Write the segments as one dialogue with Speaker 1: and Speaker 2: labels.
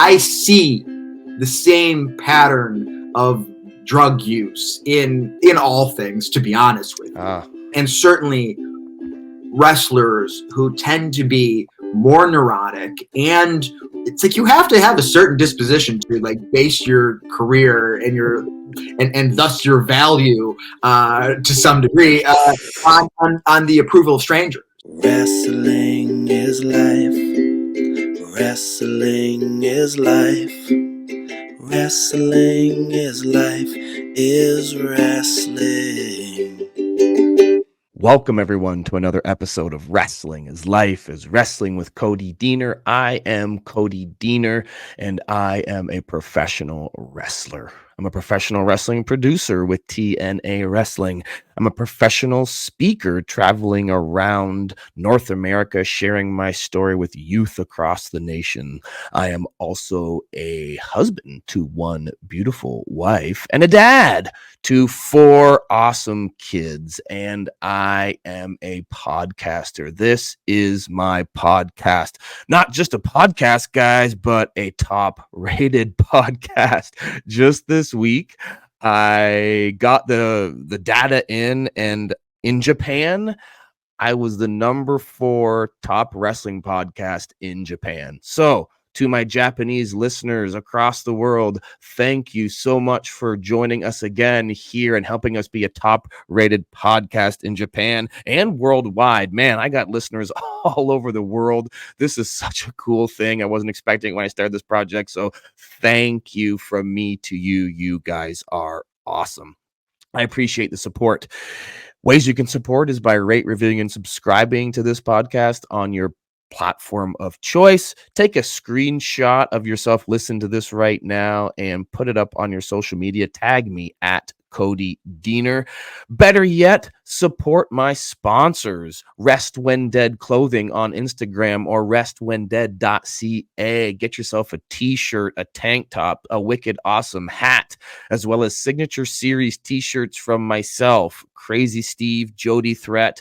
Speaker 1: I see the same pattern of drug use in all things, to be honest with you. And certainly wrestlers who tend to be more neurotic, and it's like you have to have a certain disposition to like base your career and your and thus your value to some degree on the approval of strangers.
Speaker 2: Wrestling is life. Wrestling is life. Wrestling is life. Is wrestling.
Speaker 3: Welcome, everyone, to another episode of Wrestling is Life is Wrestling with Cody Diener. I am Cody Diener, and I am a professional wrestler. I'm a professional wrestling producer with TNA Wrestling. I'm a professional speaker traveling around North America, sharing my story with youth across the nation. I am also a husband to one beautiful wife and a dad to 4 awesome kids, and I am a podcaster. This is my podcast. Not just a podcast, guys, but a top-rated podcast. Just this week, I got the data in, and in Japan, I was the number 4 top wrestling podcast in Japan. So, to my Japanese listeners across the world, thank you so much for joining us again here and helping us be a top-rated podcast in Japan and worldwide. Man, I got listeners all over the world. This is such a cool thing. I wasn't expecting it when I started this project, so thank you from me to you. You guys are awesome. I appreciate the support. Ways you can support is by rate, reviewing, and subscribing to this podcast on your platform of choice. Take a screenshot of yourself, listen to this right now, and put it up on your social media. Tag me at Cody Diener. Better yet, support my sponsors. Rest When Dead Clothing on Instagram or restwhendead.ca. Get yourself a t-shirt, a tank top, a wicked awesome hat, as well as signature series t-shirts from myself, Crazy Steve, Jody Threat.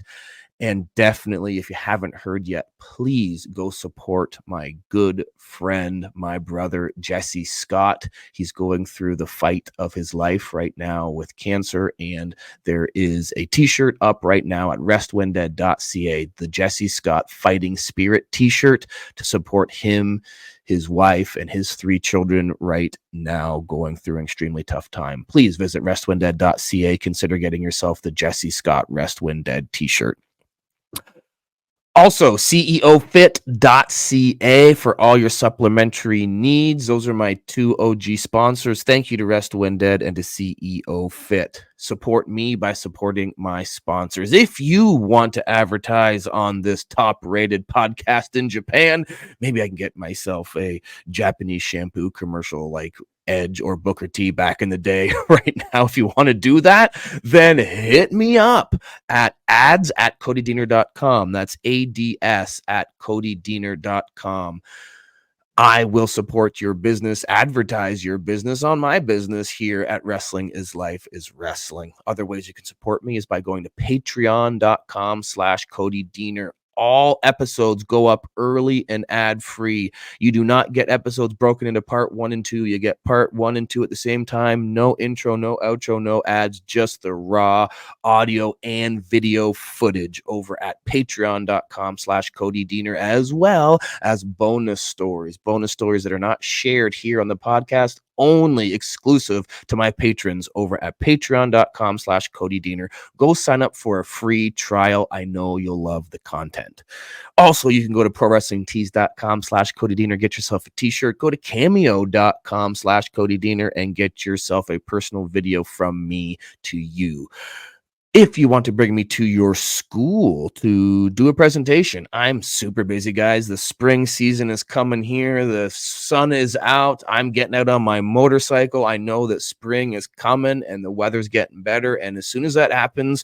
Speaker 3: And definitely, if you haven't heard yet, please go support my good friend, my brother, Jesse Scott. He's going through the fight of his life right now with cancer, and there is a t-shirt up right now at restwhendead.ca, the Jesse Scott Fighting Spirit t-shirt, to support him, his wife, and his 3 children right now going through an extremely tough time. Please visit restwhendead.ca. Consider getting yourself the Jesse Scott Rest When Dead t-shirt. Also, ceofit.ca for all your supplementary needs. Those are my 2 OG sponsors. Thank you to Rest When Dead and to CEO Fit. Support me by supporting my sponsors. If you want to advertise on this top-rated podcast in Japan, maybe I can get myself a Japanese shampoo commercial like Edge or Booker T back in the day. Right now, if you want to do that, then hit me up at ads@codydiener.com. That's ads@codydiener.com. I will support your business, advertise your business on my business here at Wrestling is Life is Wrestling. Other ways you can support me is by going to patreon.com/Cody Diener. All episodes go up early and ad-free. You do not get episodes broken into part 1 and 2. You get part 1 and 2 at the same time. No intro, no outro, no ads, just the raw audio and video footage over at patreon.com/Cody Diener, as well as bonus stories that are not shared here on the podcast, only exclusive to my patrons over at patreon.com/Cody Diener. Go sign up for a free trial. I know you'll love the content. Also, you can go to prowrestlingtees.com/Cody Diener, get yourself a t-shirt. Go to cameo.com/Cody Diener and get yourself a personal video from me to you. If you want to bring me to your school to do a presentation, I'm super busy, guys. The spring season is coming here. The sun is out. I'm getting out on my motorcycle. I know that spring is coming and the weather's getting better. And as soon as that happens,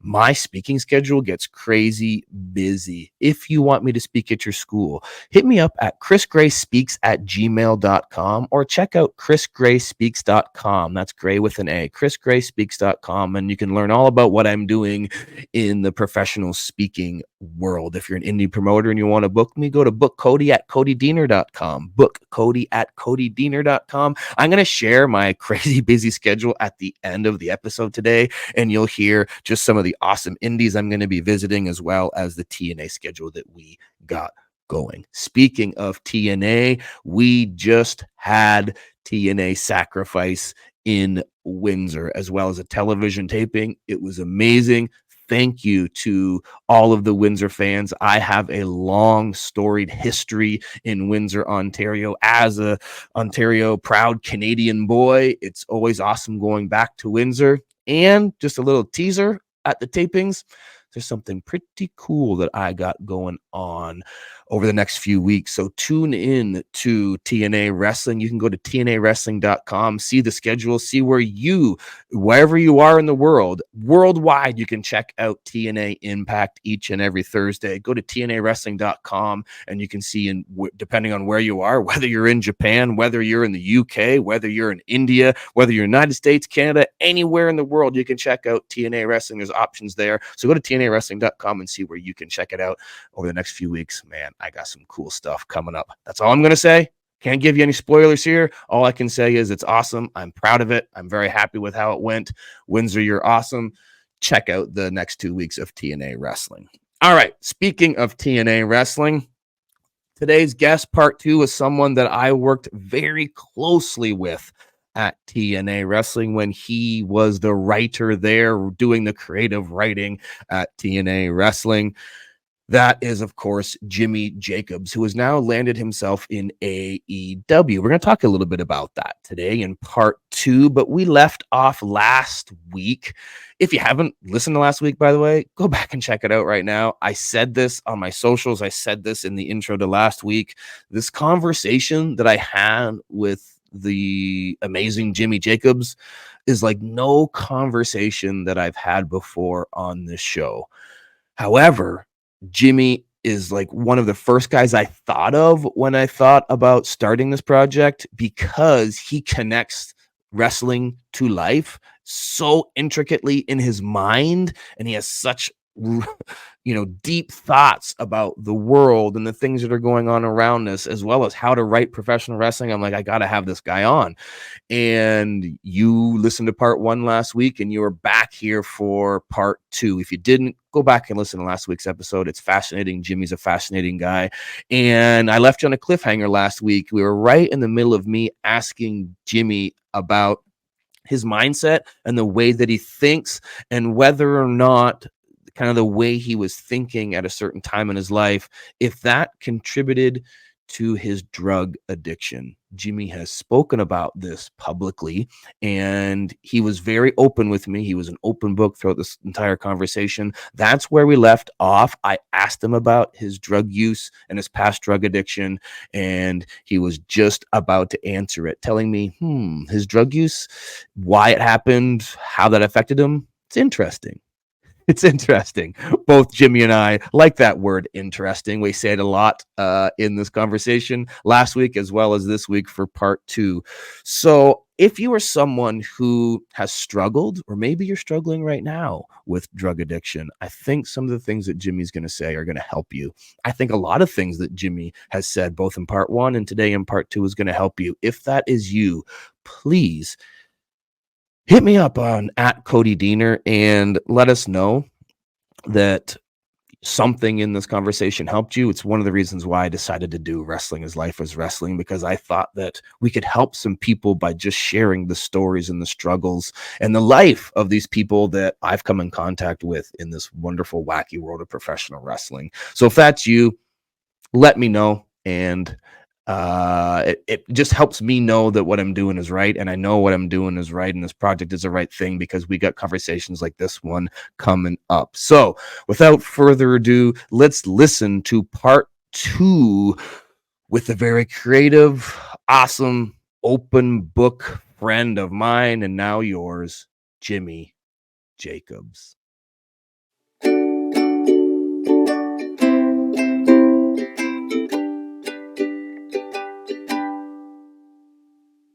Speaker 3: my speaking schedule gets crazy busy. If you want me to speak at your school, hit me up at chrisgrayspeaks@gmail.com or check out chrisgrayspeaks.com. That's Gray with an A, chrisgrayspeaks.com, and you can learn all about what I'm doing in the professional speaking world. If you're an indie promoter and you want to book me, go to book Cody at CodyDiener.com. Book Cody at CodyDiener.com. I'm going to share my crazy busy schedule at the end of the episode today, and you'll hear just some of the awesome indies I'm going to be visiting, as well as the TNA schedule that we got going. Speaking of TNA, we just had TNA Sacrifice in Windsor, as well as a television taping. It was amazing. Thank you to all of the Windsor fans. I have a long storied history in Windsor, Ontario. As a Ontario proud Canadian boy, it's always awesome going back to Windsor. And just a little teaser at the tapings, there's something pretty cool that I got going on over the next few weeks. So tune in to TNA Wrestling. You can go to tnawrestling.com, see the schedule, see wherever you are in the world, worldwide, you can check out TNA Impact each and every Thursday. Go to tnawrestling.com and you can see, depending on where you are, whether you're in Japan, whether you're in the UK, whether you're in India, whether you're in the United States, Canada, anywhere in the world, you can check out TNA Wrestling. There's options there. So go to tnawrestling.com and see where you can check it out over the next few weeks. Man, I got some cool stuff coming up. That's all I'm going to say. Can't give you any spoilers here. All I can say is it's awesome. I'm proud of it. I'm very happy with how it went. Windsor, you're awesome. Check out the next 2 weeks of TNA Wrestling. All right. Speaking of TNA Wrestling, today's guest, part 2, is someone that I worked very closely with at TNA Wrestling when he was the writer there, doing the creative writing at TNA Wrestling. That is, of course, Jimmy Jacobs, who has now landed himself in AEW. We're going to talk a little bit about that today in part 2, but we left off last week. If you haven't listened to last week, by the way, go back and check it out right now. I said this on my socials. I said this in the intro to last week. This conversation that I had with the amazing Jimmy Jacobs is like no conversation that I've had before on this show. However, Jimmy is like one of the first guys I thought of when I thought about starting this project, because he connects wrestling to life so intricately in his mind, and he has such deep thoughts about the world and the things that are going on around us, as well as how to write professional wrestling. I'm like, I gotta have this guy on. And you listened to part 1 last week, and you were back here for part 2. If you didn't, go back and listen to last week's episode. It's fascinating. Jimmy's a fascinating guy. And I left you on a cliffhanger last week. We were right in the middle of me asking Jimmy about his mindset and the way that he thinks, and whether or not kind of the way he was thinking at a certain time in his life, if that contributed to his drug addiction. Jimmy has spoken about this publicly, and he was very open with me. He was an open book throughout this entire conversation. That's where we left off. I asked him about his drug use and his past drug addiction, and he was just about to answer it, telling me, his drug use, why it happened, how that affected him. It's interesting. It's interesting. Both Jimmy and I like that word interesting. We say it a lot in this conversation last week as well as this week for part 2. So if you are someone who has struggled, or maybe you're struggling right now with drug addiction, I think some of the things that Jimmy's going to say are going to help you. I think a lot of things that Jimmy has said, both in part 1 and today in part 2, is going to help you. If that is you, please hit me up on @CodyDiener and let us know that something in this conversation helped you. It's one of the reasons why I decided to do Wrestling is Life is Wrestling, because I thought that we could help some people by just sharing the stories and the struggles and the life of these people that I've come in contact with in this wonderful, wacky world of professional wrestling. So if that's you, let me know. And it just helps me know that what I'm doing is right, and I know what I'm doing is right, and this project is the right thing, because we got conversations like this one coming up. So without further ado, let's listen to part 2 with a very creative, awesome, open book friend of mine and now yours, Jimmy Jacobs.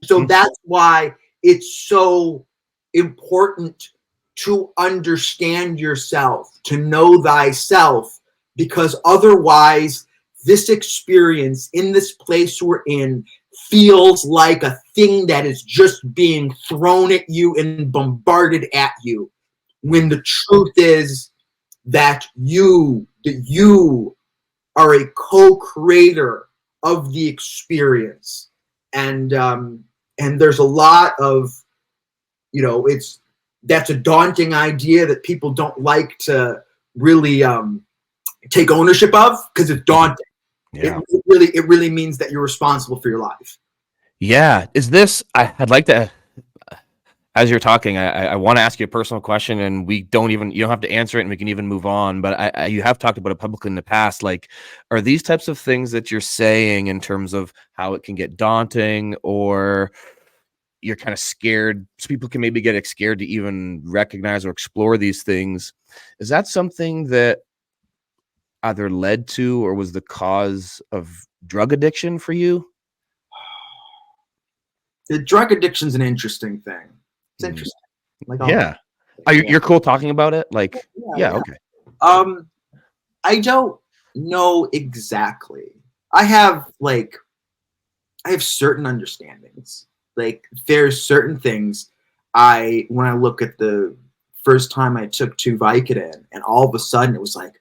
Speaker 1: So that's why it's so important to understand yourself, to know thyself, because otherwise this experience in this place we're in feels like a thing that is just being thrown at you and bombarded at you, when the truth is that you are a co-creator of the experience. And there's a lot of, that's a daunting idea that people don't like to really take ownership of, because it's daunting.
Speaker 3: Yeah.
Speaker 1: It really means that you're responsible for your life.
Speaker 3: Yeah. Is this, I'd like to, as you're talking, I want to ask you a personal question, and you don't have to answer it, and we can even move on. But you have talked about it publicly in the past. Like, are these types of things that you're saying in terms of how it can get daunting, or you're kind of scared? So people can maybe get scared to even recognize or explore these things. Is that something that either led to or was the cause of drug addiction for you?
Speaker 1: The drug addiction's an interesting thing. It's interesting. Like,
Speaker 3: you're cool talking about it? Like, yeah. Okay.
Speaker 1: I don't know exactly. I have certain understandings. Like, there's certain things when I look at the first time I took 2 Vicodin, and all of a sudden it was like,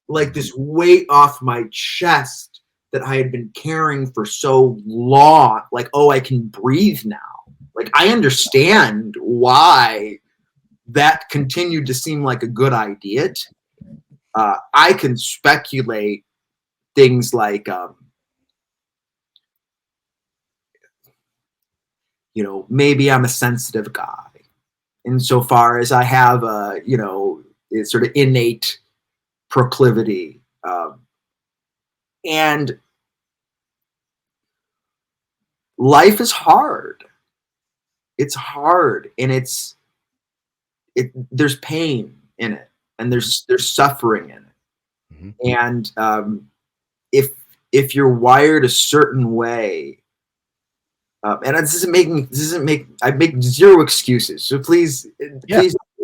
Speaker 1: like this weight off my chest that I had been carrying for so long. Like, I can breathe now. Like, I understand why that continued to seem like a good idea to me. I can speculate things like, maybe I'm a sensitive guy, insofar as I have a, it's sort of innate proclivity. And life is hard. It's hard, and there's pain in it, and there's suffering in it. Mm-hmm. And if you're wired a certain way, and I make zero excuses, so please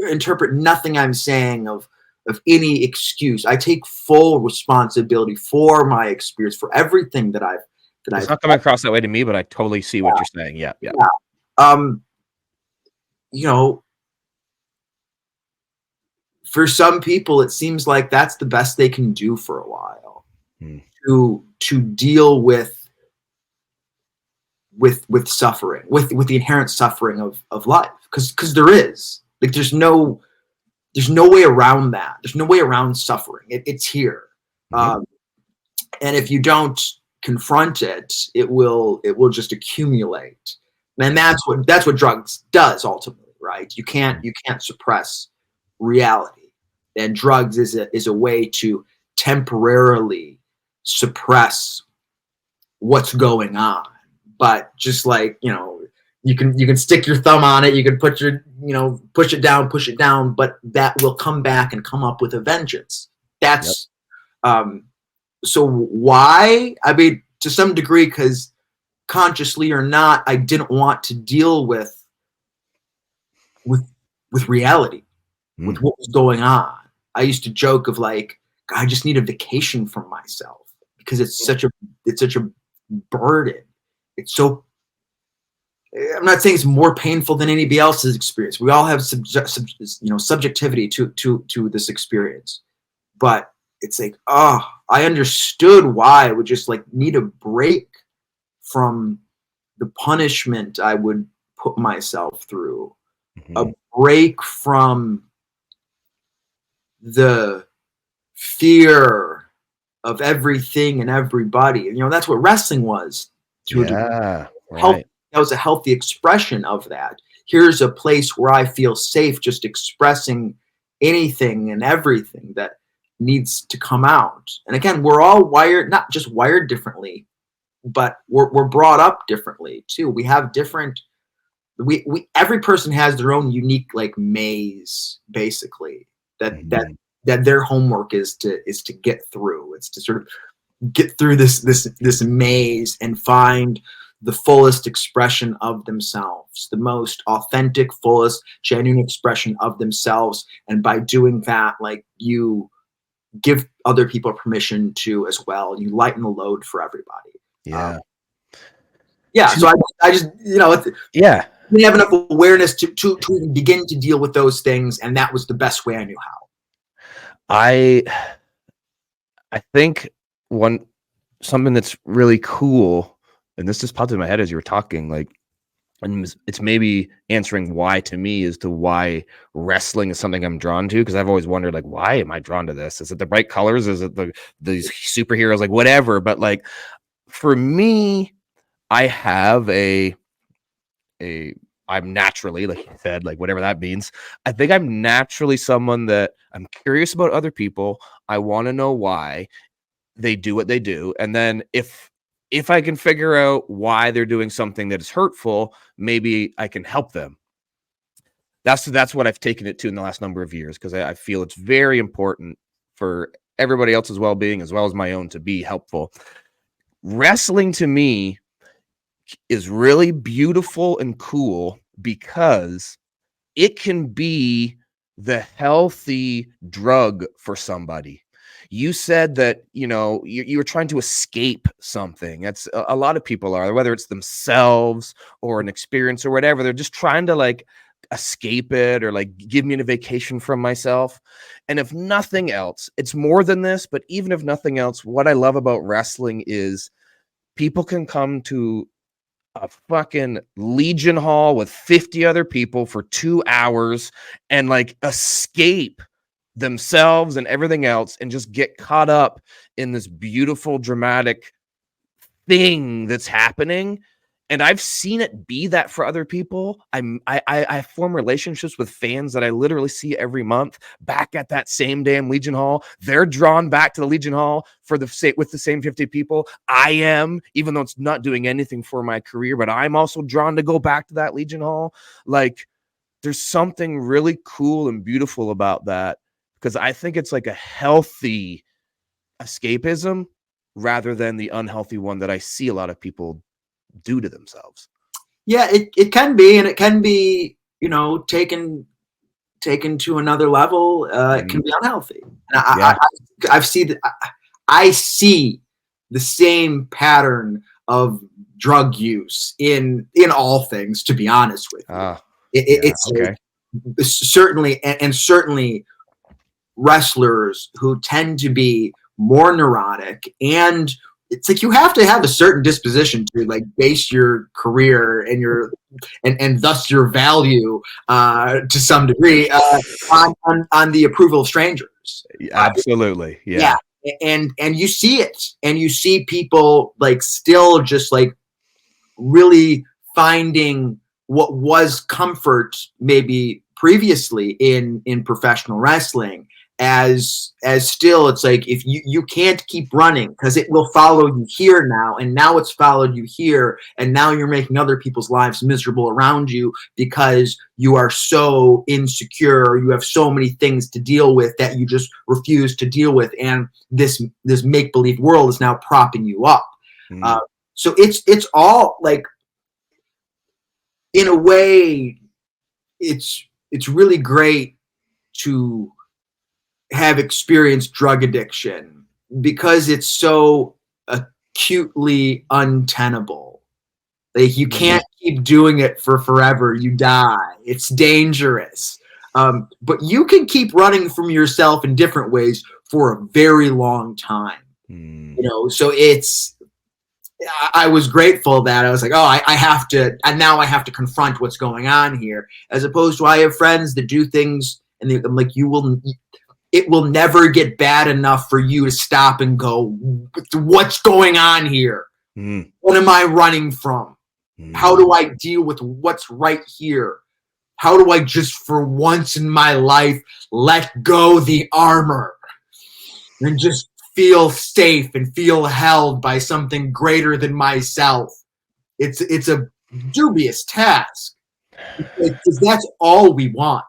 Speaker 1: interpret nothing I'm saying of any excuse. I take full responsibility for my experience, for everything that I've
Speaker 3: it's not coming across that way to me, but I totally see what you're saying. Yeah.
Speaker 1: For some people, it seems like that's the best they can do for a while, to deal with suffering, with the inherent suffering of life, because there is, like, there's no way around that. There's no way around suffering. It's here. And if you don't confront it, it will just accumulate. And that's what drugs does ultimately, right? You can't suppress reality. And drugs is a way to temporarily suppress what's going on. But just like, you can stick your thumb on it, you can put your, push it down, but that will come back and come up with a vengeance. That's so why? I mean, to some degree, because consciously or not, I didn't want to deal with reality, with what was going on. I used to joke of like, I just need a vacation from myself, because it's such a burden. It's so, I'm not saying it's more painful than anybody else's experience. We all have subjectivity to this experience, but it's like, I understood why I would just like need a break from the punishment I would put myself through, a break from the fear of everything and everybody. And that's what wrestling was.
Speaker 3: Right.
Speaker 1: That was a healthy expression of that. Here's a place where I feel safe just expressing anything and everything that needs to come out. And again, we're all wired, not just wired differently, but we're brought up differently too. We have different, every person has their own unique like maze, basically, that their homework is to get through. It's to sort of get through this maze and find the fullest expression of themselves, the most authentic, fullest, genuine expression of themselves. And by doing that, like, you give other people permission to as well. You lighten the load for everybody.
Speaker 3: Yeah.
Speaker 1: So I just,
Speaker 3: yeah,
Speaker 1: didn't have enough awareness to even begin to deal with those things, and that was the best way I knew how.
Speaker 3: I think something that's really cool, and this just popped in my head as you were talking, like, and it's maybe answering why to me as to why wrestling is something I'm drawn to, because I've always wondered, like, why am I drawn to this? Is it the bright colors? Is it these superheroes? Like, whatever. But like, for me, I have I'm naturally, like you said, like, whatever that means. I think I'm naturally someone that I'm curious about other people. I want to know why they do what they do. And then if I can figure out why they're doing something that is hurtful, maybe I can help them. That's what I've taken it to in the last number of years, because I feel it's very important for everybody else's well-being as well as my own to be helpful. Wrestling to me is really beautiful and cool because it can be the healthy drug for somebody. You said that, you were trying to escape something. That's a lot of people are, whether it's themselves or an experience or whatever. They're just trying to, like, escape it, or like, give me a vacation from myself. And if nothing else, it's more than this, but even if nothing else, what I love about wrestling is people can come to a fucking Legion Hall with 50 other people for 2 hours and, like, escape themselves and everything else and just get caught up in this beautiful, dramatic thing that's happening. And I've seen it be that for other people. I form relationships with fans that I literally see every month back at that same damn Legion Hall. They're drawn back to the Legion Hall with the same 50 people. I am, even though it's not doing anything for my career, but I'm also drawn to go back to that Legion Hall. Like, there's something really cool and beautiful about that, because I think it's like a healthy escapism rather than the unhealthy one that I see a lot of people do to themselves.
Speaker 1: Yeah, it can be, and it can be, taken to another level. It can be unhealthy. And I see the same pattern of drug use in all things, to be honest with you. It's okay. Certainly, and certainly wrestlers who tend to be more neurotic, and it's like you have to have a certain disposition to, like, base your career and your and thus your value to some degree on the approval of strangers.
Speaker 3: Absolutely. Yeah.
Speaker 1: And you see it, and you see people, like, still just, like, really finding what was comfort maybe previously in professional wrestling as still, it's like, if you can't keep running because it will follow you here now, and now it's followed you here, and now you're making other people's lives miserable around you because you are so insecure, you have so many things to deal with that you just refuse to deal with, and this make-believe world is now propping you up. So it's all, like, in a way, it's really great to have experienced drug addiction because it's so acutely untenable. Like, you can't keep doing it for forever. You die. It's dangerous. But you can keep running from yourself in different ways for a very long time. So I was grateful that I was like, oh, I have to, and now I have to confront what's going on here, as opposed to, I have friends that do things and I'm like, it will never get bad enough for you to stop and go, what's going on here? What am I running from? How do I deal with what's right here? How do I just, for once in my life, let go the armor and just feel safe and feel held by something greater than myself? It's a dubious task, because that's all we want.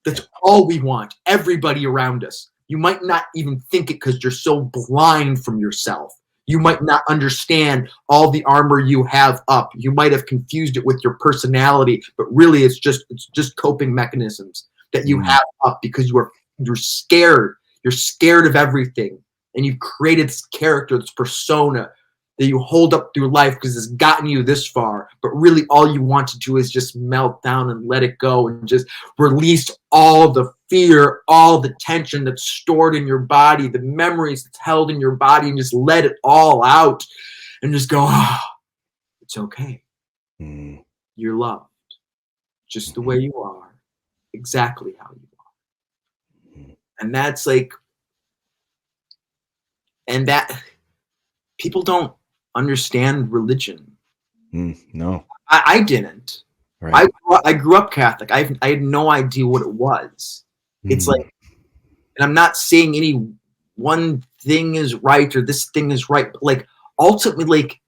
Speaker 1: That's all we want. Everybody around us. You might not even think it because you're so blind from yourself. You might not understand all the armor you have up. You might have confused it with your personality, but really it's just coping mechanisms that you have up because you're scared. You're scared of everything. And you've created this character, this persona that you hold up through life because it's gotten you this far. But really all you want to do is just melt down and let it go and just release all the fear, all the tension that's stored in your body, the memories that's held in your body, and just let it all out and just go, it's okay. You're loved just the way you are, exactly how you are. And that's like, and that people don't understand religion.
Speaker 3: No.
Speaker 1: I didn't. Right. I grew up Catholic. I had no idea what it was. It's like, and I'm not saying any one thing is right or this thing is right, but like ultimately, like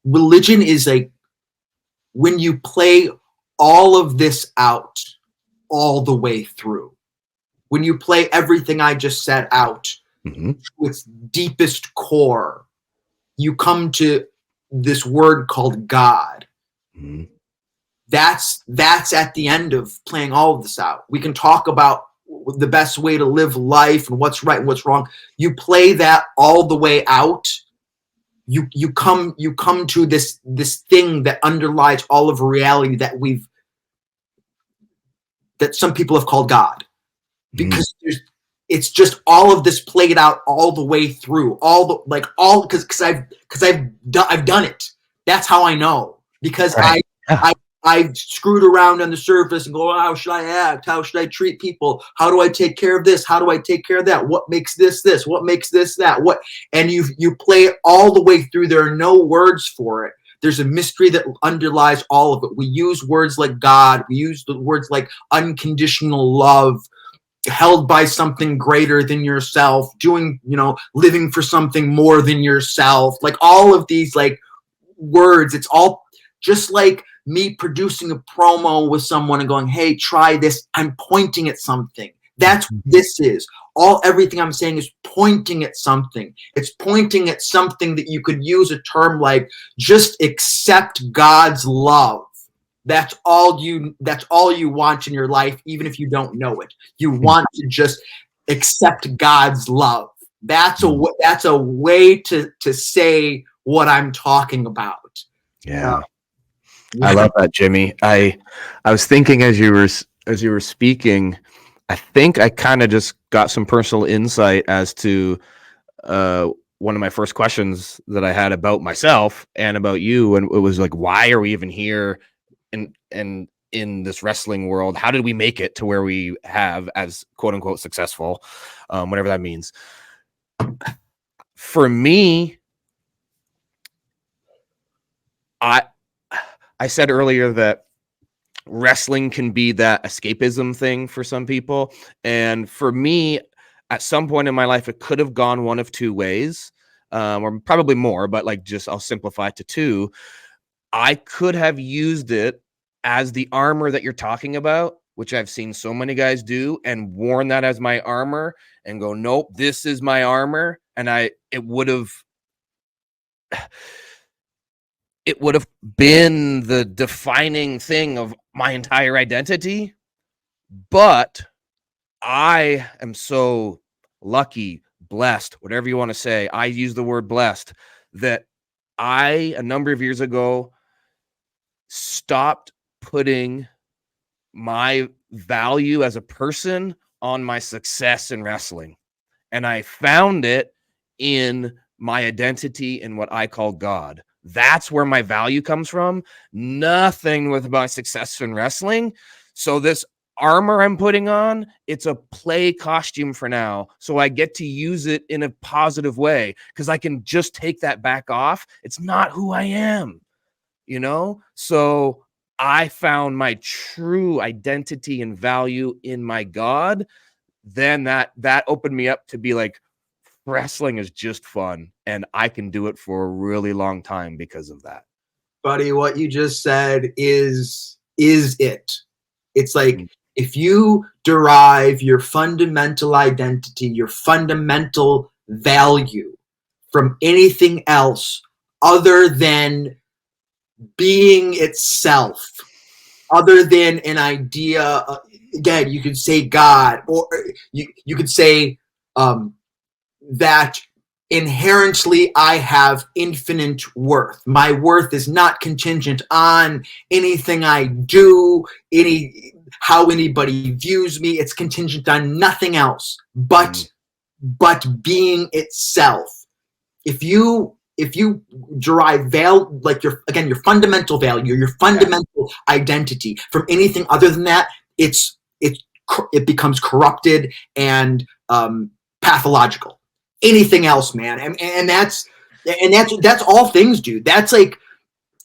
Speaker 1: religion is like when you play all of this out all the way through. When you play everything I just said out to its deepest core, you come to this word called God. That's at the end of playing all of this out. We can talk about the best way to live life and what's right and what's wrong. You play that all the way out. You come to this thing that underlies all of reality that some people have called God, because it's just all of this played out all the way through, because I've done it. That's how I know, because I've screwed around on the surface and go, how should I act? How should I treat people? How do I take care of this? How do I take care of that? What makes this? What makes this that? What? And you play it all the way through. There are no words for it. There's a mystery that underlies all of it. We use words like God. We use the words like unconditional love, held by something greater than yourself, living for something more than yourself. Like all of these like words, it's all just like me producing a promo with someone and going, hey, try this. I'm pointing at something. That's what this is. Everything I'm saying is pointing at something. It's pointing at something that you could use a term like just accept God's love. That's all you want in your life, even if you don't know it. You want to just accept God's love. That's a way to say what I'm talking about.
Speaker 3: Yeah. I love that, Jimmy. I was thinking as you were speaking, I think I kind of just got some personal insight as to one of my first questions that I had about myself and about you, and it was like, why are we even here in this wrestling world? How did we make it to where we have as quote unquote successful, whatever that means? For me, I said earlier that wrestling can be that escapism thing for some people. And for me, at some point in my life, it could have gone one of two ways, or probably more, but like I'll simplify it to two. I could have used it as the armor that you're talking about, which I've seen so many guys do, and worn that as my armor and go, nope, this is my armor. And it would have been the defining thing of my entire identity. But I am so lucky, blessed, whatever you want to say. I use the word blessed, that a number of years ago, stopped putting my value as a person on my success in wrestling. And I found it in my identity in what I call God. That's where my value comes from. Nothing with my success in wrestling. So this armor I'm putting on, it's a play costume for now. So I get to use it in a positive way because I can just take that back off. It's not who I am, So I found my true identity and value in my God. Then that opened me up to be like, wrestling is just fun, and I can do it for a really long time because of that.
Speaker 1: Buddy, what you just said is it. It's like if you derive your fundamental identity, your fundamental value from anything else other than being itself, other than an idea. Again, you could say God, or you could say that inherently I have infinite worth. My worth is not contingent on anything I do, how anybody views me. It's contingent on nothing else but being itself. If you derive value, like your fundamental value, your fundamental identity from anything other than that, it becomes corrupted and pathological. Anything else, man, and that's all things, dude. That's like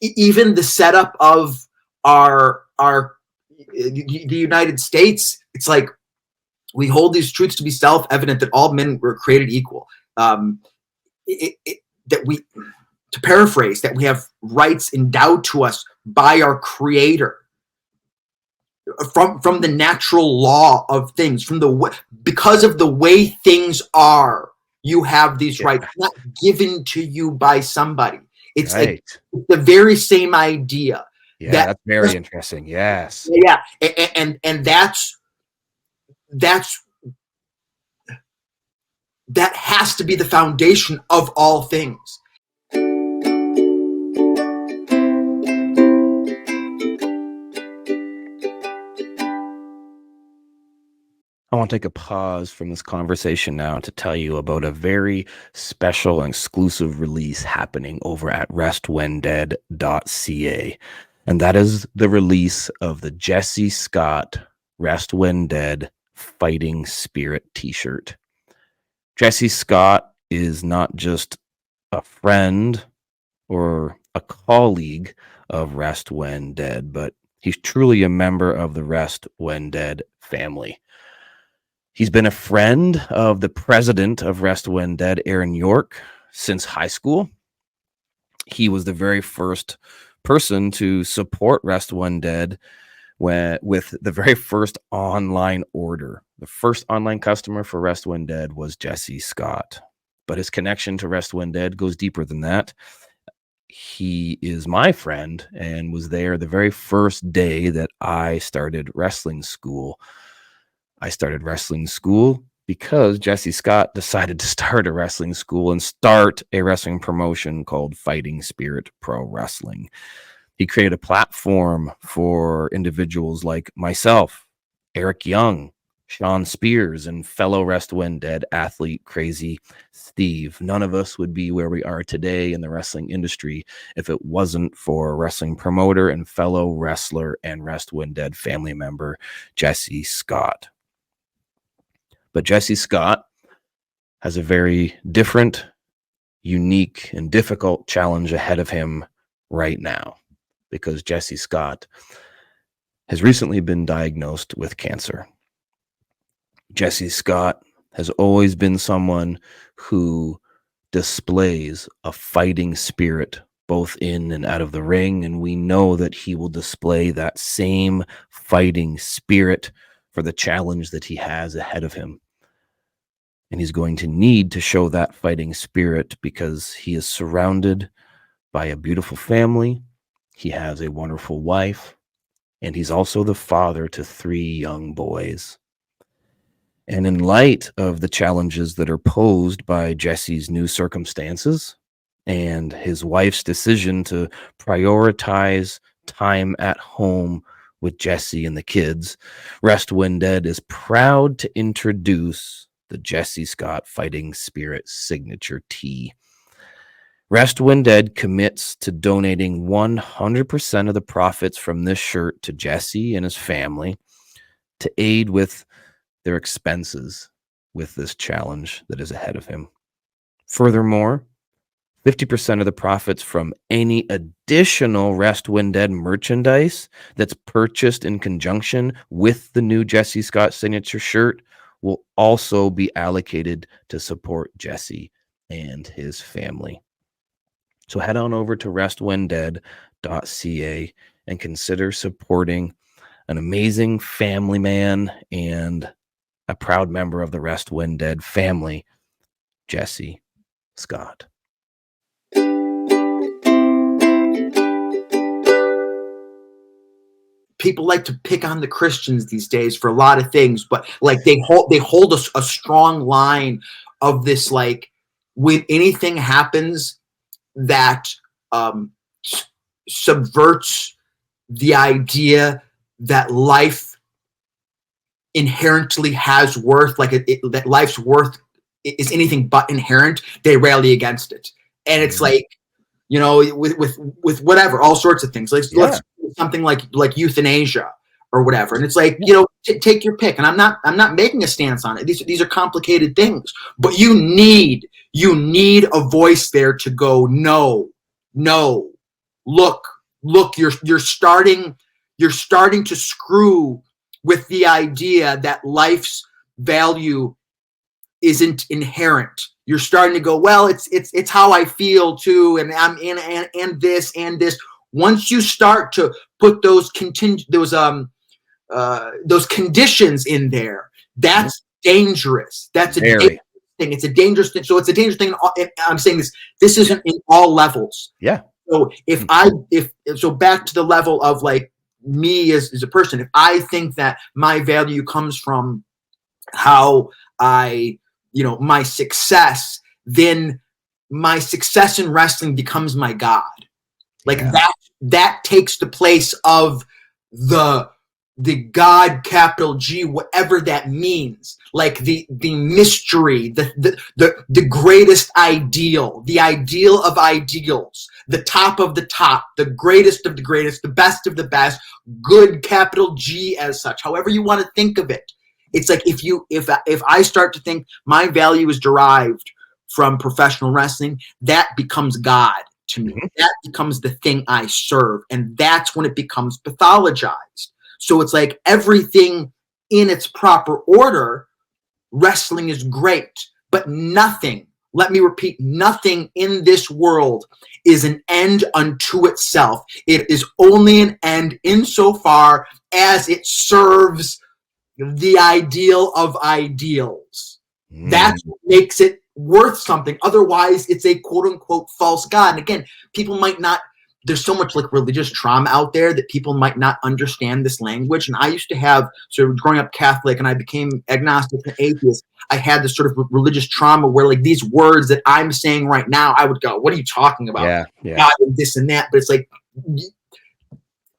Speaker 1: even the setup of our the United States. It's like we hold these truths to be self-evident that all men were created equal. That we, to paraphrase, that we have rights endowed to us by our Creator, from the natural law of things, because of the way things are. You have these rights not given to you by somebody. It's like the very same idea.
Speaker 3: Yeah, that's very interesting. Yes.
Speaker 1: Yeah, and that's that has to be the foundation of all things.
Speaker 3: I want to take a pause from this conversation now to tell you about a very special and exclusive release happening over at restwhendead.ca. And that is the release of the Jesse Scott Rest When Dead Fighting Spirit t-shirt. Jesse Scott is not just a friend or a colleague of Rest When Dead, but he's truly a member of the Rest When Dead family. He's been a friend of the president of Rest When Dead, Aaron York, since high school. He was the very first person to support Rest When Dead with the very first online order. The first online customer for Rest When Dead was Jesse Scott. But his connection to Rest When Dead goes deeper than that. He is my friend and was there the very first day that I started wrestling school. I started wrestling school because Jesse Scott decided to start a wrestling school and start a wrestling promotion called Fighting Spirit Pro Wrestling. He created a platform for individuals like myself, Eric Young, Sean Spears, and fellow Rest When Dead athlete Crazy Steve. None of us would be where we are today in the wrestling industry if it wasn't for wrestling promoter and fellow wrestler and Rest When Dead family member Jesse Scott. But Jesse Scott has a very different, unique, and difficult challenge ahead of him right now, because Jesse Scott has recently been diagnosed with cancer. Jesse Scott has always been someone who displays a fighting spirit both in and out of the ring, and we know that he will display that same fighting spirit for the challenge that he has ahead of him. And he's going to need to show that fighting spirit because he is surrounded by a beautiful family. He has a wonderful wife, and he's also the father to 3 young boys. And in light of the challenges that are posed by Jesse's new circumstances and his wife's decision to prioritize time at home with Jesse and the kids, Rest When Dead is proud to introduce the Jesse Scott Fighting Spirit signature tee. Rest When Dead commits to donating 100% of the profits from this shirt to Jesse and his family to aid with their expenses with this challenge that is ahead of him. Furthermore, 50% of the profits from any additional Rest When Dead merchandise that's purchased in conjunction with the new Jesse Scott signature shirt will also be allocated to support Jesse and his family. So head on over to restwhendead.ca and consider supporting an amazing family man and a proud member of the Rest When Dead family, Jesse Scott.
Speaker 1: people like to pick on the Christians these days for a lot of things, but like they hold a strong line of this, like when anything happens that subverts the idea that life inherently has worth, like that life's worth is anything but inherent, they rally against it. And it's like, you know, with whatever, all sorts of things. Let's do something like euthanasia or whatever. And it's like, you know, take your pick. And I'm not making a stance on it. These are complicated things, but you need a voice there to go, no, look, you're starting to screw with the idea that life's value isn't inherent. You're starting to go, well, it's how I feel too, and I'm in and this and this. Once you start to put those conditions in there, that's dangerous. That's a dangerous thing. It's a dangerous thing. So it's a dangerous thing. I'm saying this isn't in all levels.
Speaker 3: Yeah.
Speaker 1: So so back to the level of like me as a person, if I think that my value comes from how I, you know, my success, then my success in wrestling becomes my God. Like that takes the place of the God, capital G, whatever that means. Like the mystery, the greatest ideal, the ideal of ideals, the top of the top, the greatest of the greatest, the best of the best, good, capital G as such, however you want to think of it. It's like if I start to think my value is derived from professional wrestling, that becomes God to me. That becomes the thing I serve. And that's when it becomes pathologized. So it's like everything in its proper order, wrestling is great, but nothing, let me repeat, nothing in this world is an end unto itself. It is only an end insofar as it serves the ideal of ideals. That's what makes it worth something. Otherwise, it's a quote unquote false God. And again, people might not, there's so much like religious trauma out there that people might not understand this language. And I used to have, so growing up Catholic and I became agnostic and atheist, I had this sort of religious trauma where like these words that I'm saying right now, I would go, what are you talking about?
Speaker 3: Yeah.
Speaker 1: God and this and that. But it's like,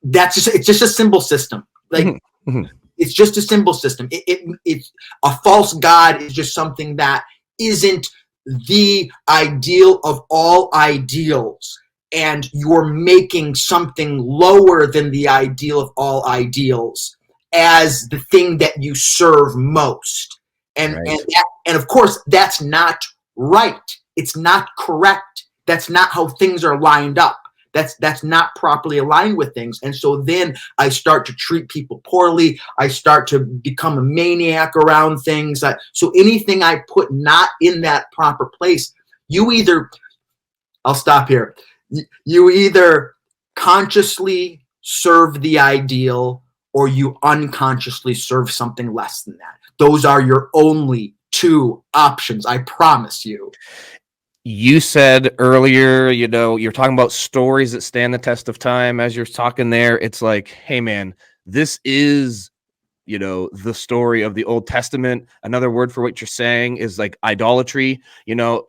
Speaker 1: it's just a symbol system. Like, it's just a symbol system. It's a false God is just something that isn't the ideal of all ideals. And you're making something lower than the ideal of all ideals as the thing that you serve most. And of course, that's not right. It's not correct. That's not how things are lined up. That's not properly aligned with things. And so then I start to treat people poorly. I start to become a maniac around things. So anything I put not in that proper place, I'll stop here. You either consciously serve the ideal or you unconsciously serve something less than that. Those are your only two options, I promise you.
Speaker 3: You said earlier, you know, you're talking about stories that stand the test of time. As you're talking there, it's like, hey, man, this is, you know, the story of the Old Testament. Another word for what you're saying is like idolatry. You know,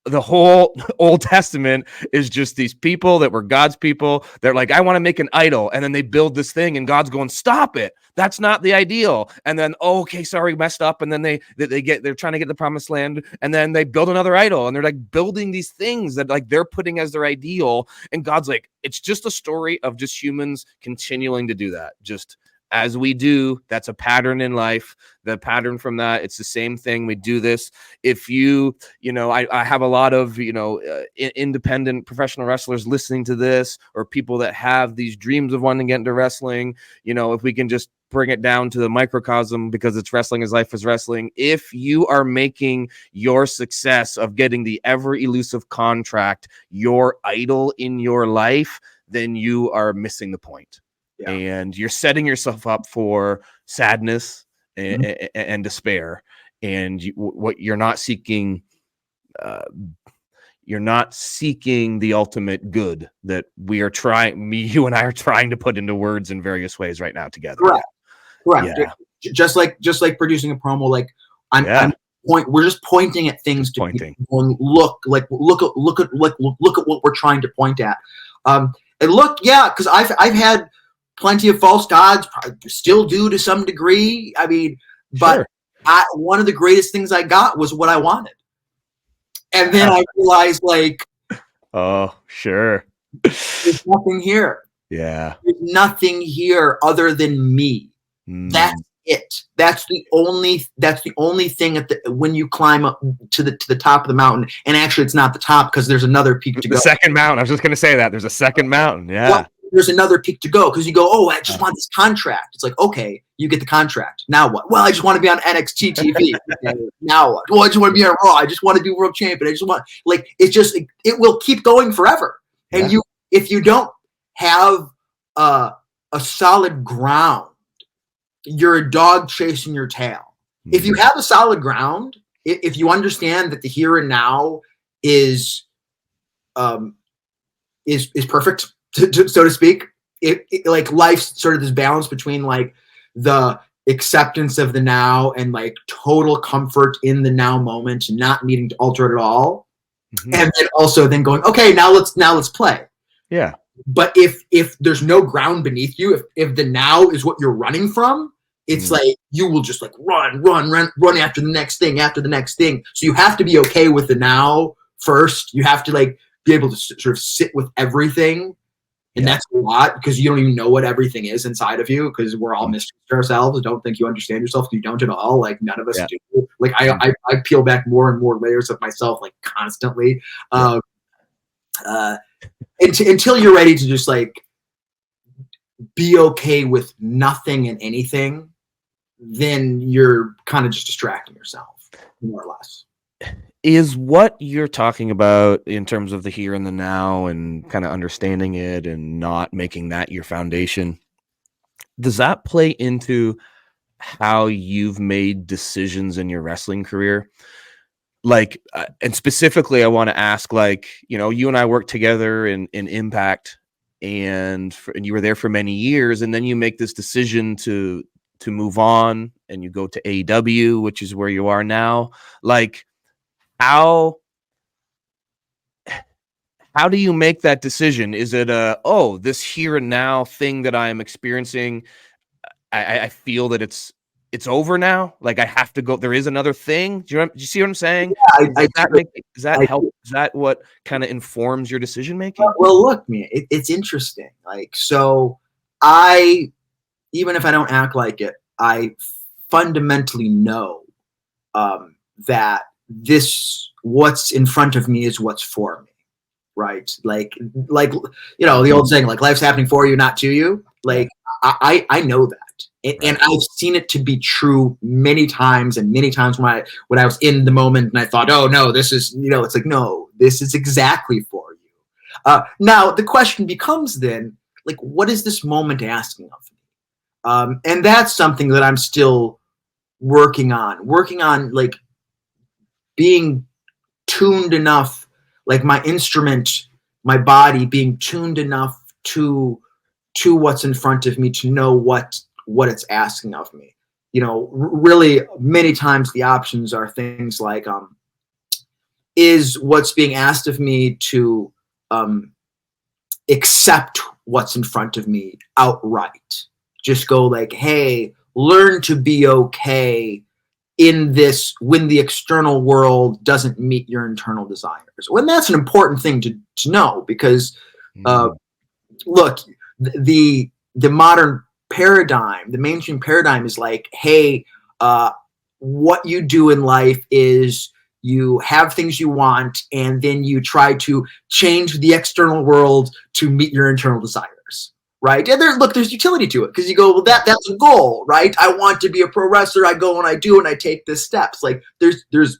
Speaker 3: the whole Old Testament is just these people that were God's people. They're like, I want to make an idol. And then they build this thing and God's going, stop it. That's not the ideal. And then, oh, okay, sorry, messed up. And then they're trying to get the promised land. And then they build another idol and they're like building these things that like they're putting as their ideal. And God's like, it's just a story of just humans continuing to do that. Just as we do, that's a pattern in life. The pattern from that, it's the same thing. We do this. If you know, I have a lot of, you know, independent professional wrestlers listening to this, or people that have these dreams of wanting to get into wrestling. You know, if we can just bring it down to the microcosm, because it's wrestling is life is wrestling. If you are making your success of getting the ever elusive contract your idol in your life, then you are missing the point. Yeah. And you're setting yourself up for sadness and despair. And what you're not seeking, You're not seeking the ultimate good that you and I are trying to put into words in various ways right now together.
Speaker 1: Correct.
Speaker 3: Yeah.
Speaker 1: Just like producing a promo, like we're just pointing at things to going, look at what we're trying to point at. And look, because I've had plenty of false gods, still do to some degree. I mean, but one of the greatest things I got was what I wanted. And then I realized, like,
Speaker 3: oh, sure,
Speaker 1: there's nothing here.
Speaker 3: Yeah.
Speaker 1: There's nothing here other than me. That's it. That's the only thing when you climb up to the top of the mountain. And actually, it's not the top because there's another peak to go.
Speaker 3: The second mountain. I was just going to say that there's a second mountain. Yeah.
Speaker 1: Well, there's another peak to go because you go, oh, I just want this contract. It's like, okay, you get the contract. Now what? Well, I just want to be on NXT TV. Now what? Well, I just want to be on Raw. I just want to be world champion. I just want, like, it's just, it will keep going forever. And if you don't have a solid ground, you're a dog chasing your tail. If you have a solid ground, if you understand that the here and now is perfect, so to speak, like life's sort of this balance between like the acceptance of the now and like total comfort in the now moment, not needing to alter it at all, and then also then going, okay, now let's play.
Speaker 3: Yeah.
Speaker 1: But if there's no ground beneath you, if the now is what you're running from, it's like you will just like run after the next thing, So you have to be okay with the now first. You have to like be able to sort of sit with everything. And that's a lot because you don't even know what everything is inside of you because we're all mysteries to ourselves. Don't think you understand yourself. You don't at all. Like none of us do. Like I peel back more and more layers of myself like constantly. Until you're ready to just like be okay with nothing and anything, then you're kind of just distracting yourself, more or less.
Speaker 3: Is what you're talking about in terms of the here and the now and kind of understanding it and not making that your foundation, does that play into how you've made decisions in your wrestling career? Like, and specifically, I want to ask, like, you know, you and I worked together in Impact and you were there for many years, and then you make this decision to move on and you go to AEW, which is where you are now. Like, how do you make that decision? Is it this here and now thing that I am experiencing, I feel that it's over now? Like I have to go, there is another thing. Do you see what I'm saying?
Speaker 1: Yeah,
Speaker 3: does that help? Is that what kind of informs your decision making?
Speaker 1: Well, look, man, it's interesting. Like, so even if I don't act like it, I fundamentally know that what's in front of me is what's for me, right? Like you know the old saying, like life's happening for you, not to you. Like I know that, and I've seen it to be true many times, and many times when I was in the moment and I thought, oh no, this is, you know, it's like, no, this is exactly for you. Now the question becomes then, like, what is this moment asking of me? And that's something that I'm still working on, like being tuned enough, like my instrument, my body being tuned enough to what's in front of me to know what it's asking of me. You know, really many times the options are things like, is what's being asked of me to accept what's in front of me outright. Just go like, hey, learn to be okay in this when the external world doesn't meet your internal desires. Well, that's an important thing to know because look, the modern paradigm, the mainstream paradigm is like, hey, what you do in life is you have things you want and then you try to change the external world to meet your internal desires. Right. And there's utility to it because you go, well, that's a goal, right? I want to be a pro wrestler. I go and I do and I take the steps. Like there's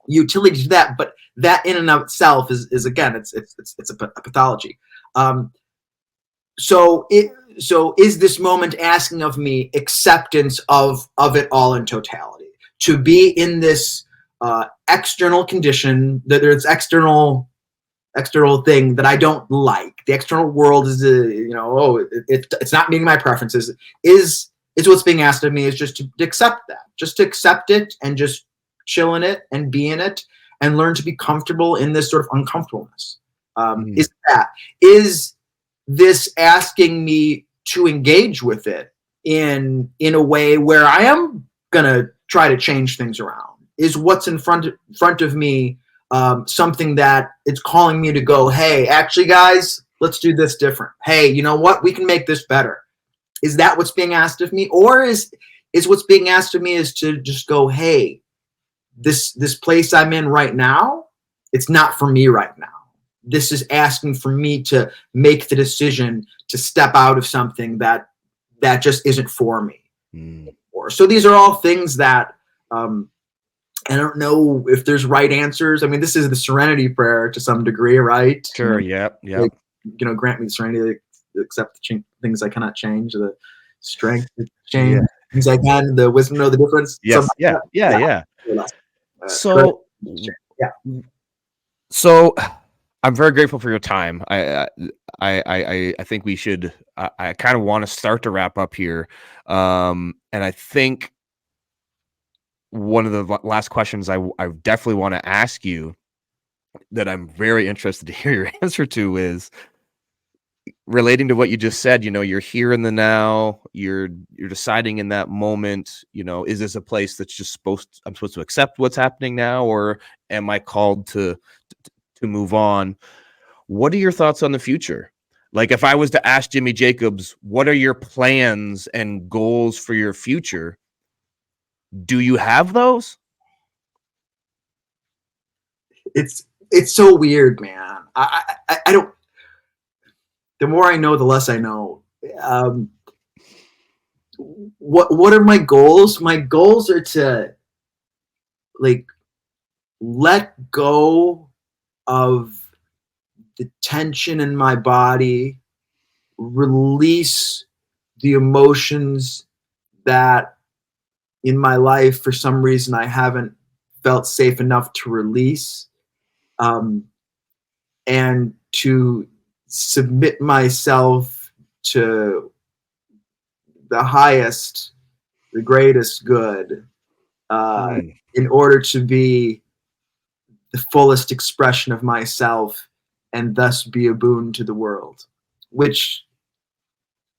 Speaker 1: utility to that, but that in and of itself is again, it's a pathology. So is this moment asking of me acceptance of it all in totality, to be in this external condition, that there's external thing that I don't like. The external world is, it's not meeting my preferences. Is what's being asked of me is just to accept that, just to accept it and just chill in it and be in it and learn to be comfortable in this sort of uncomfortableness. Is this asking me to engage with it in a way where I am gonna try to change things around? Is what's in front of me something that it's calling me to go, hey, actually, guys, let's do this different. Hey, you know what? We can make this better. Is that what's being asked of me? Or is what's being asked of me is to just go, hey, this place I'm in right now, it's not for me right now. This is asking for me to make the decision to step out of something that just isn't for me. So these are all things that I don't know if there's right answers. I mean, this is the serenity prayer to some degree, right?
Speaker 3: Sure. Yep.
Speaker 1: Like, grant me the serenity to accept the things I cannot change, the strength to change things I can, the wisdom to know the difference.
Speaker 3: Yes. Yeah. So I'm very grateful for your time. I think we should. I kind of want to start to wrap up here, and I think one of the last questions I definitely want to ask you that I'm very interested to hear your answer to is relating to what you just said. You're here in the now. You're deciding in that moment. Is this a place that's just I'm supposed to accept what's happening now, or am I called to move on? What are your thoughts on the future? Like, if I was to ask Jimmy Jacobs, what are your plans and goals for your future? Do you have those?
Speaker 1: It's so weird, man. I don't. The more I know, the less I know. What are my goals? My goals are to let go of the tension in my body, release the emotions that in my life for some reason I haven't felt safe enough to release, and to submit myself to the highest, the greatest good, in order to be the fullest expression of myself and thus be a boon to the world. Which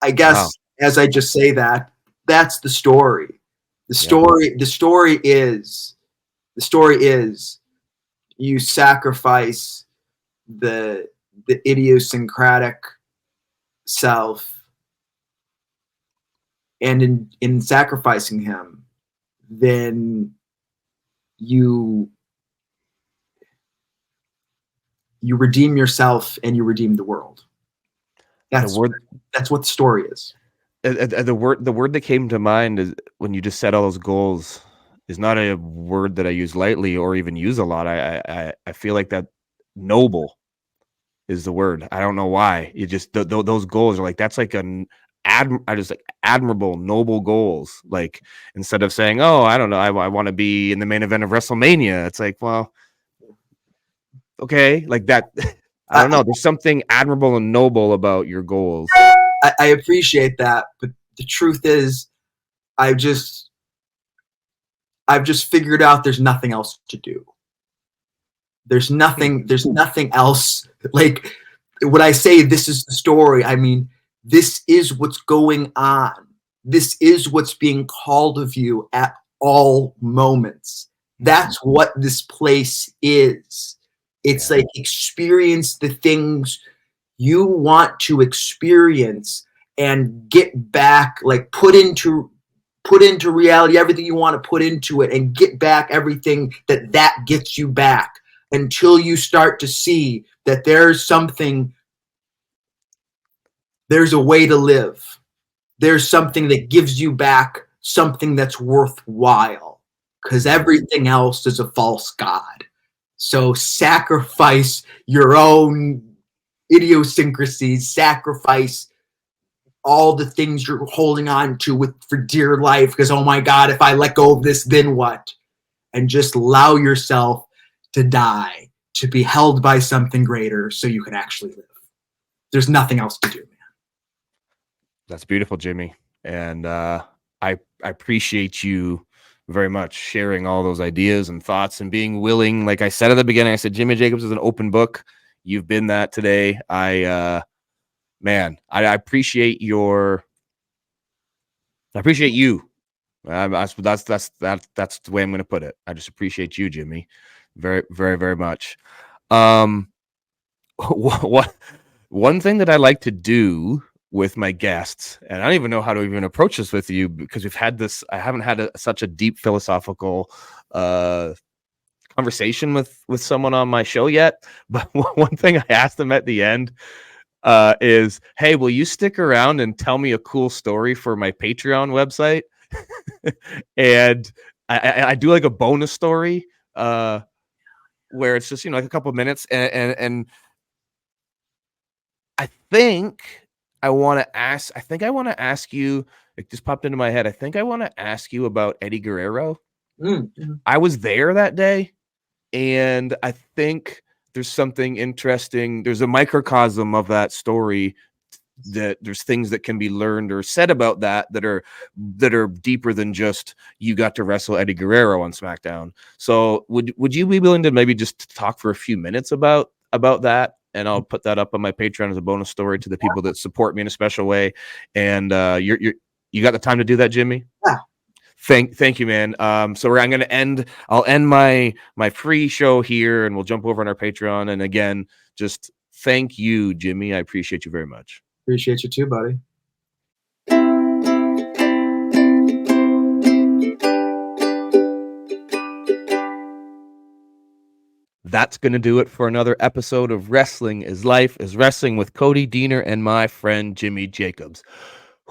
Speaker 1: I guess, as I just say that, that's the story. The story is you sacrifice the idiosyncratic self, and in sacrificing him, then you redeem yourself and you redeem the world. That's what the story is.
Speaker 3: The word that came to mind is when you just said all those goals is not a word that I use lightly or even use a lot. I feel like that noble is the word. I don't know why. You just those goals are like, that's like admirable, noble goals. Like, instead of saying, oh, I don't know, I want to be in the main event of WrestleMania. It's like, well, okay, like that. I don't know. There's something admirable and noble about your goals.
Speaker 1: I appreciate that, but the truth is, I've just figured out there's nothing else to do. There's nothing else. Like, when I say this is the story, I mean, this is what's going on. This is what's being called of you at all moments. That's what this place is. It's like, experience the things you want to experience and get back, like put into reality everything you want to put into it, and get back everything that gets you back, until you start to see that there's a way to live. There's something that gives you back something that's worthwhile, because everything else is a false god. So sacrifice your own idiosyncrasies, sacrifice all the things you're holding on to for dear life, because, oh my God, if I let go of this, then what? and just allow yourself to die, to be held by something greater so you can actually live. There's nothing else to do, man.
Speaker 3: That's beautiful, Jimmy. And I appreciate you very much sharing all those ideas and thoughts and being willing. Like I said at the beginning, I said Jimmy Jacobs is an open book. You've been that today. I appreciate I appreciate you. That's the way I'm going to put it. I just appreciate you, Jimmy, very, very, very much. What one thing that I like to do with my guests, and I don't even know how to even approach this with you because we've had this. I haven't had such a deep philosophical conversation with someone on my show yet. But one thing I asked them at the end is, "Hey, will you stick around and tell me a cool story for my Patreon website?" And I do like a bonus story where it's just like a couple of minutes, and I think I want to ask you. It just popped into my head. I think I want to ask you about Eddie Guerrero.
Speaker 1: Mm-hmm.
Speaker 3: I was there that day, and I think there's something interesting. There's a microcosm of that story that there's things that can be learned or said about that are deeper than just you got to wrestle Eddie Guerrero on SmackDown. So would you be willing to maybe just talk for a few minutes about that? And I'll put that up on my Patreon as a bonus story to the people that support me in a special way. And you got the time to do that, Jimmy?
Speaker 1: Yeah.
Speaker 3: Thank you, man. So I'll end my free show here, and we'll jump over on our Patreon. And again, just thank you, Jimmy. I appreciate you very much.
Speaker 1: Appreciate you too, buddy.
Speaker 3: That's going to do it for another episode of Wrestling is Life is Wrestling with Cody Diener and my friend Jimmy Jacobs.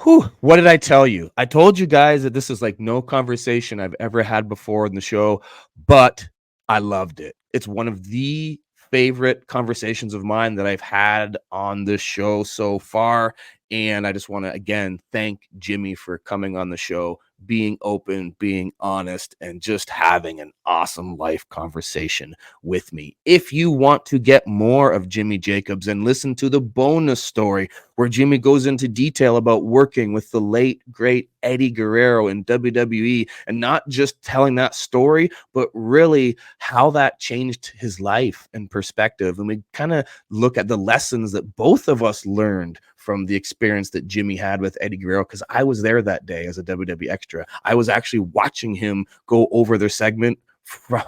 Speaker 3: Whew, what did I tell you? I told you guys that this is like no conversation I've ever had before in the show, but I loved it. It's one of the favorite conversations of mine that I've had on this show so far. And I just want to, again, thank Jimmy for coming on the show, being open, being honest, and just having an awesome life conversation with me. If you want to get more of Jimmy Jacobs and listen to the bonus story where Jimmy goes into detail about working with the late, great Eddie Guerrero in WWE, and not just telling that story, but really how that changed his life and perspective. And we kind of look at the lessons that both of us learned from the experience that Jimmy had with Eddie Guerrero, because I was there that day as a WWE extra. I was actually watching him go over their segment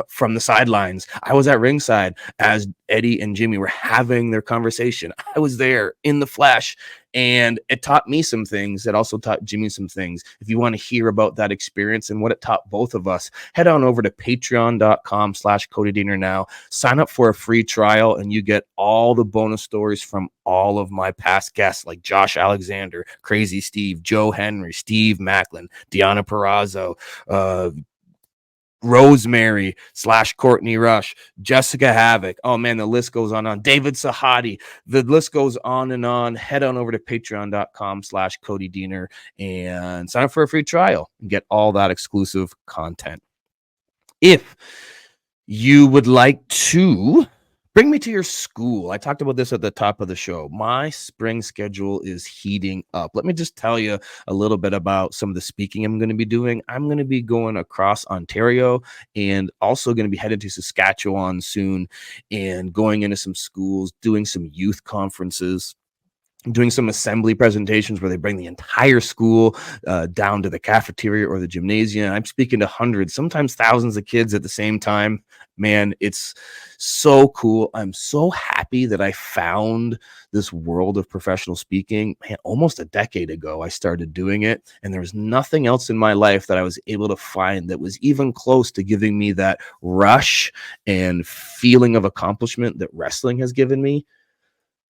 Speaker 3: from the sidelines. I was at ringside as Eddie and Jimmy were having their conversation. I was there in the flesh, and it taught me some things. It also taught Jimmy some things. If you want to hear about that experience and what it taught both of us, head on over to patreon.com/Cody Diener now. Sign up for a free trial, and you get all the bonus stories from all of my past guests, like Josh Alexander, Crazy Steve, Joe Henry, Steve Macklin, Deanna Purrazzo, Rosemary / Courtney Rush, Jessica Havoc. Oh man, the list goes on. David Sahadi. The list goes on and on. Head on over to patreon.com/Cody Diener and sign up for a free trial and get all that exclusive content. If you would like to bring me to your school, I talked about this at the top of the show. My spring schedule is heating up. Let me just tell you a little bit about some of the speaking I'm going to be doing. I'm going to be going across Ontario and also going to be headed to Saskatchewan soon and going into some schools, doing some youth conferences, doing some assembly presentations where they bring the entire school down to the cafeteria or the gymnasium. I'm speaking to hundreds, sometimes thousands of kids at the same time. Man, it's so cool. I'm so happy that I found this world of professional speaking. Man, almost a decade ago, I started doing it, and there was nothing else in my life that I was able to find that was even close to giving me that rush and feeling of accomplishment that wrestling has given me.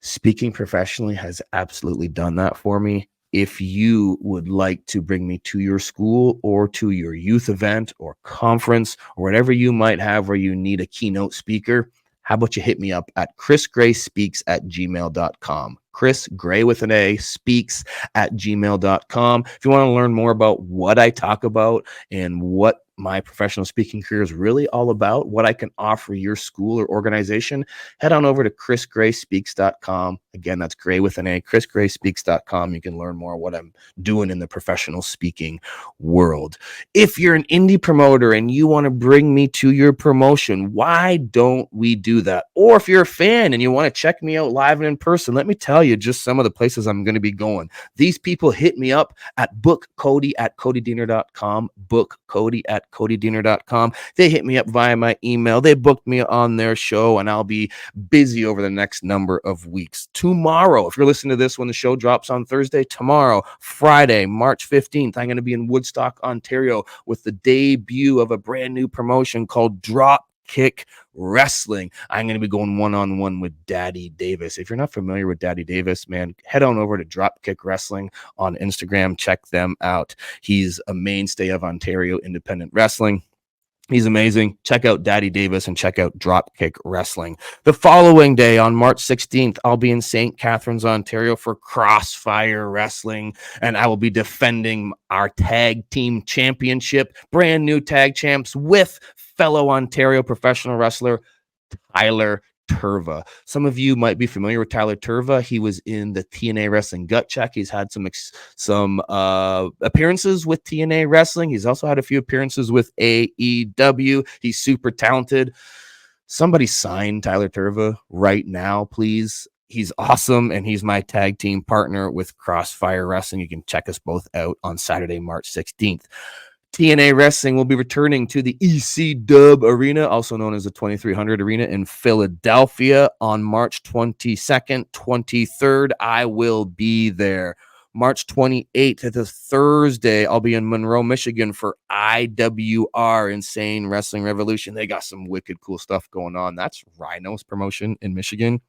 Speaker 3: Speaking professionally has absolutely done that for me. If you would like to bring me to your school or to your youth event or conference or whatever you might have where you need a keynote speaker, how about you hit me up at chrisgrayspeaks@gmail.com. Chris Gray with an A, speaks@gmail.com. If you want to learn more about what I talk about and what my professional speaking career is really all about, what I can offer your school or organization, head on over to chrisgrayspeaks.com. Again, that's Gray with an A, chrisgrayspeaks.com. You can learn more what I'm doing in the professional speaking world. If you're an indie promoter and you want to bring me to your promotion, why don't we do that? Or if you're a fan and you want to check me out live and in person, let me tell you just some of the places I'm going to be going. These people hit me up at bookcody@codydiener.com, bookcody@codydiener.com. They hit me up via my email. They booked me on their show, and I'll be busy over the next number of weeks. Tomorrow, if you're listening to this when the show drops on Thursday, tomorrow, Friday, March 15th, I'm going to be in Woodstock, Ontario with the debut of a brand new promotion called Dropkick Wrestling. I'm going to be going one-on-one with Daddy Davis. If you're not familiar with Daddy Davis, man, head on over to Dropkick Wrestling on Instagram. Check them out. He's a mainstay of Ontario independent wrestling. He's amazing. Check out Daddy Davis and check out Dropkick Wrestling. The following day, on March 16th, I'll be in St. Catharines, Ontario for Crossfire Wrestling, and I will be defending our tag team championship, brand new tag champs, with fellow Ontario professional wrestler Tyler Turva. Some of you might be familiar with Tyler Turva. He was in the TNA Wrestling Gut Check. He's had some appearances with TNA Wrestling. He's also had a few appearances with AEW. He's super talented. Somebody sign Tyler Turva right now, please. He's awesome, and he's my tag team partner with Crossfire Wrestling. You can check us both out on Saturday, March 16th. TNA Wrestling will be returning to the EC Dub Arena, also known as the 2300 Arena in Philadelphia, on March 22nd, 23rd. I will be there. March 28th, it's a Thursday, I'll be in Monroe, Michigan for IWR, Insane Wrestling Revolution. They got some wicked cool stuff going on. That's Rhino's promotion in Michigan.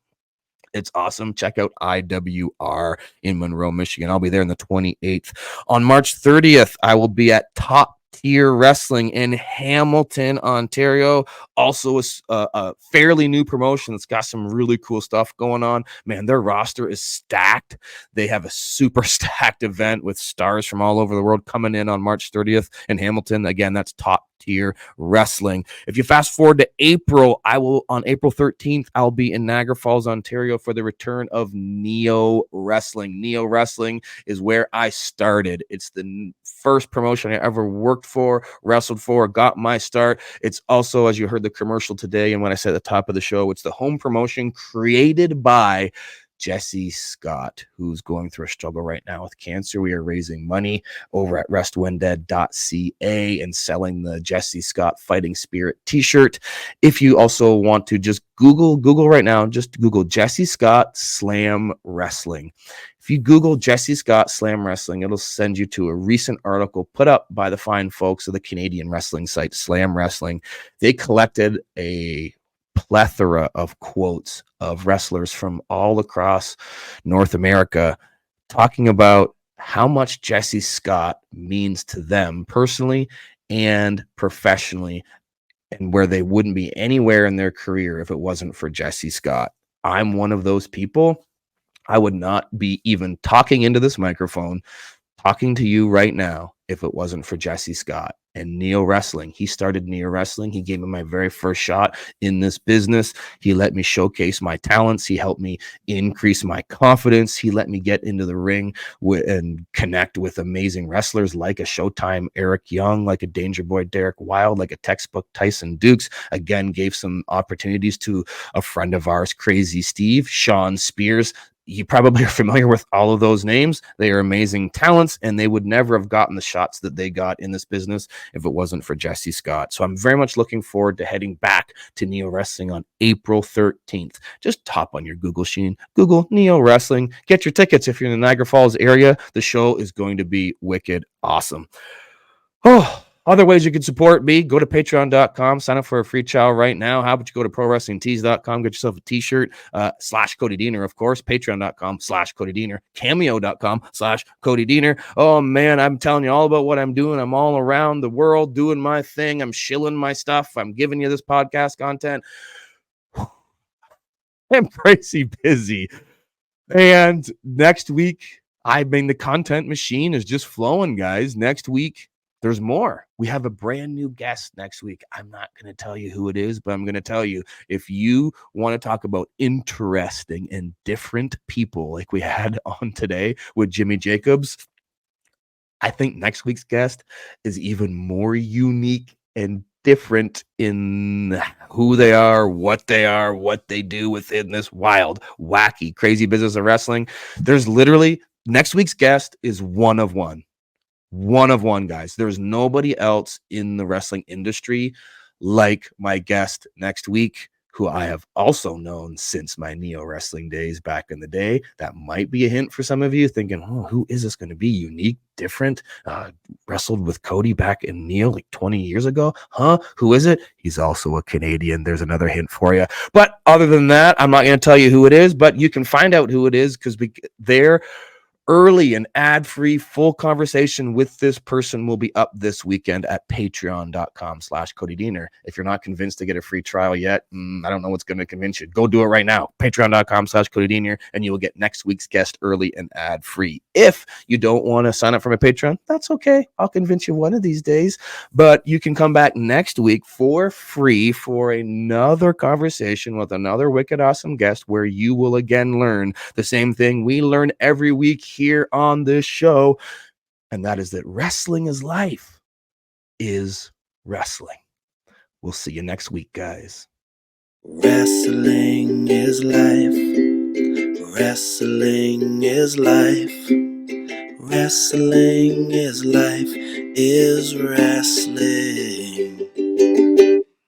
Speaker 3: It's awesome. Check out IWR in Monroe, Michigan. I'll be there on the 28th. On March 30th, I will be at Top Tier Wrestling in Hamilton, Ontario. Also a fairly new promotion that's got some really cool stuff going on. Man, their roster is stacked. They have a super stacked event with stars from all over the world coming in on March 30th in Hamilton. Again, that's Top Tier Wrestling. If you fast forward to April, on April 13th, I'll be in Niagara Falls, Ontario for the return of Neo Wrestling. Neo Wrestling is where I started. It's the first promotion I ever worked for, wrestled for, got my start. It's also, as you heard the commercial today and when I said at the top of the show, it's the home promotion created by Jesse Scott, who's going through a struggle right now with cancer. We are raising money over at restwhendead.ca and selling the Jesse Scott Fighting Spirit t-shirt. If you also want to just Google right now, just Google Jesse Scott Slam Wrestling. If you Google Jesse Scott Slam Wrestling, it'll send you to a recent article put up by the fine folks of the Canadian wrestling site Slam Wrestling. They collected a plethora of quotes of wrestlers from all across North America talking about how much Jesse Scott means to them personally and professionally, and where they wouldn't be anywhere in their career if it wasn't for Jesse Scott. I'm one of those people. I would not be even talking into this microphone, talking to you right now, if it wasn't for Jesse Scott and Neo Wrestling. He started Neo Wrestling. He gave me my very first shot in this business. He let me showcase my talents. He helped me increase my confidence. He let me get into the ring and connect with amazing wrestlers like a Showtime Eric Young, like a Danger Boy Derek Wilde, like a textbook Tyson Dukes. Again, gave some opportunities to a friend of ours, Crazy Steve, Sean Spears. You probably are familiar with all of those names. They are amazing talents, and they would never have gotten the shots that they got in this business if it wasn't for Jesse Scott. So I'm very much looking forward to heading back to Neo Wrestling on April 13th. Just hop on your Google machine, Google Neo Wrestling, get your tickets if you're in the Niagara Falls area. The show is going to be wicked awesome. Oh, other ways you can support me, go to patreon.com, sign up for a free trial right now. How about you go to prowrestlingtees.com, get yourself a t-shirt, /Cody Diener, of course, patreon.com /Cody Diener, cameo.com /Cody Diener. Oh man, I'm telling you all about what I'm doing. I'm all around the world doing my thing. I'm shilling my stuff. I'm giving you this podcast content. I'm crazy busy. And next week, the content machine is just flowing, guys. Next week, there's more. We have a brand new guest next week. I'm not going to tell you who it is, but I'm going to tell you, if you want to talk about interesting and different people like we had on today with Jimmy Jacobs, I think next week's guest is even more unique and different in who they are, what they do within this wild, wacky, crazy business of wrestling. There's literally, next week's guest is one of one. One of one, guys. There's nobody else in the wrestling industry like my guest next week, who I have also known since my Neo wrestling days back in the day. That might be a hint for some of you thinking, oh, who is this going to be? Unique, different, wrestled with Cody back in Neo like 20 years ago. Huh? Who is it? He's also a Canadian. There's another hint for you. But other than that, I'm not going to tell you who it is, but you can find out who it is because they're early and ad-free full conversation with this person will be up this weekend at patreon.com/Cody Diener. If you're not convinced to get a free trial yet, I don't know what's going to convince you. Go do it right now. Patreon.com/Cody Diener, and you will get next week's guest early and ad-free. If you don't want to sign up for my Patreon, that's okay. I'll convince you one of these days, but you can come back next week for free for another conversation with another wicked awesome guest where you will again learn the same thing we learn every week here on this show, and that is that wrestling is life is wrestling. We'll see you next week, guys.
Speaker 2: Wrestling is life. Wrestling is life. Wrestling is life is wrestling.